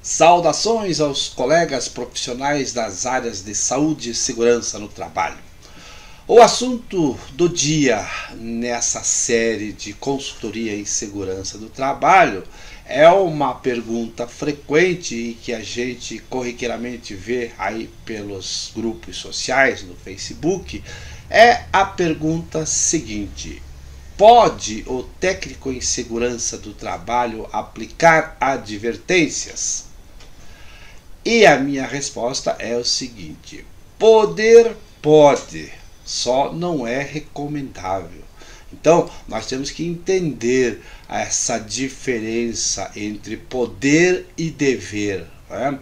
Saudações aos colegas profissionais das áreas de saúde e segurança no trabalho. O assunto do dia nessa série de consultoria em segurança do trabalho é uma pergunta frequente e que a gente corriqueiramente vê aí pelos grupos sociais no Facebook. É a pergunta seguinte: pode o técnico em segurança do trabalho aplicar advertências? E a minha resposta é o seguinte: poder pode, só não é recomendável. Então, nós temos que entender essa diferença entre poder e dever, né?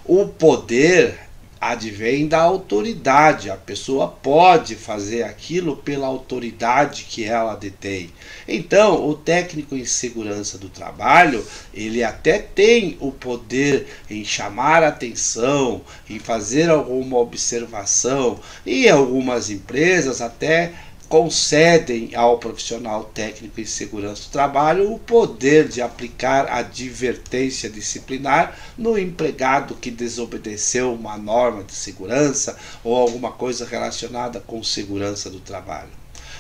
O poder advém da autoridade, a pessoa pode fazer aquilo pela autoridade que ela detém. Então, o técnico em segurança do trabalho, ele até tem o poder em chamar a atenção, em fazer alguma observação, e algumas empresas até concedem ao profissional técnico em segurança do trabalho o poder de aplicar advertência disciplinar no empregado que desobedeceu uma norma de segurança ou alguma coisa relacionada com segurança do trabalho.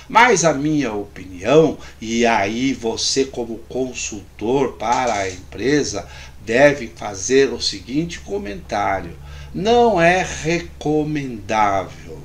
Mas a minha opinião, e aí você como consultor para a empresa deve fazer o seguinte comentário: não é recomendável.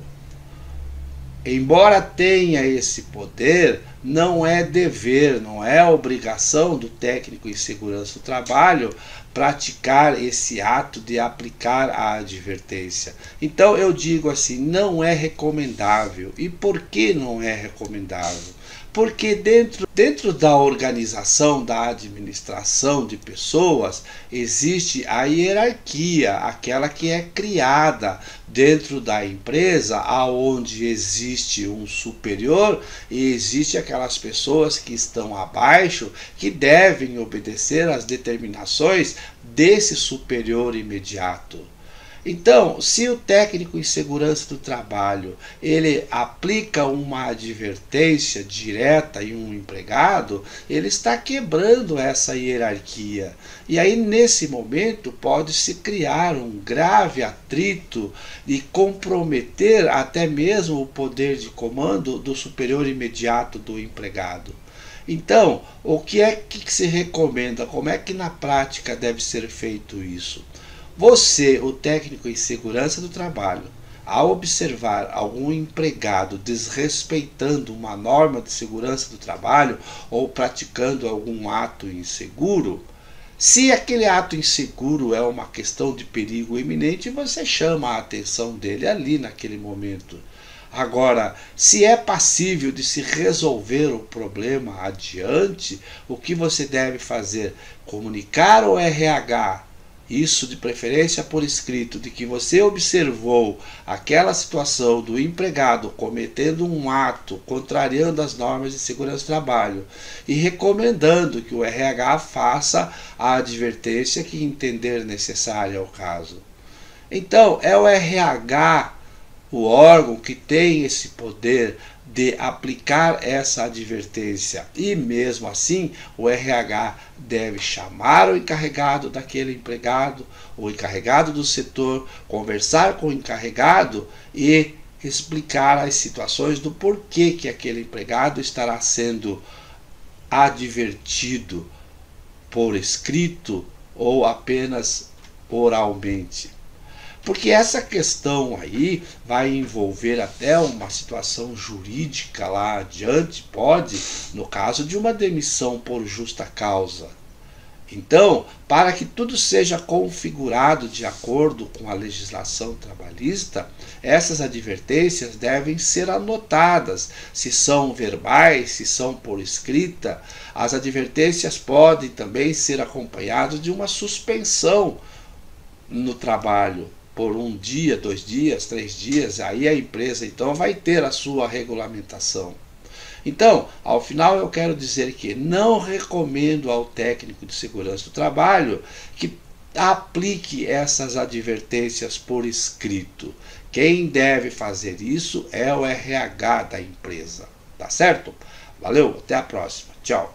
Embora tenha esse poder, não é dever, não é obrigação do técnico em segurança do trabalho praticar esse ato de aplicar a advertência. Então eu digo assim, não é recomendável. E por que não é recomendável? Porque dentro da organização, da administração de pessoas, existe a hierarquia, aquela que é criada dentro da empresa, aonde existe um superior e existe aquelas pessoas que estão abaixo que devem obedecer às determinações desse superior imediato. Então, se o técnico em segurança do trabalho ele aplica uma advertência direta em um empregado, ele está quebrando essa hierarquia. E aí, nesse momento, pode-se criar um grave atrito e comprometer até mesmo o poder de comando do superior imediato do empregado. Então, o que é que se recomenda? Como é que na prática deve ser feito isso? Você, o técnico em segurança do trabalho, ao observar algum empregado desrespeitando uma norma de segurança do trabalho ou praticando algum ato inseguro, se aquele ato inseguro é uma questão de perigo iminente, você chama a atenção dele ali naquele momento. Agora, se é passível de se resolver o problema adiante, o que você deve fazer? Comunicar ao RH, isso de preferência por escrito, de que você observou aquela situação do empregado cometendo um ato contrariando as normas de segurança do trabalho e recomendando que o RH faça a advertência que entender necessária ao caso. Então, é o RH o órgão que tem esse poder de aplicar essa advertência. E mesmo assim, o RH deve chamar o encarregado daquele empregado, o encarregado do setor, conversar com o encarregado e explicar as situações do porquê que aquele empregado estará sendo advertido por escrito ou apenas oralmente. Porque essa questão aí vai envolver até uma situação jurídica lá adiante, pode, no caso de uma demissão por justa causa. Então, para que tudo seja configurado de acordo com a legislação trabalhista, essas advertências devem ser anotadas, se são verbais, se são por escrita. As advertências podem também ser acompanhadas de uma suspensão no trabalho, por 1 dia, 2 dias, 3 dias, aí a empresa então vai ter a sua regulamentação. Então, ao final eu quero dizer que não recomendo ao técnico de segurança do trabalho que aplique essas advertências por escrito. Quem deve fazer isso é o RH da empresa, tá certo? Valeu, até a próxima, tchau.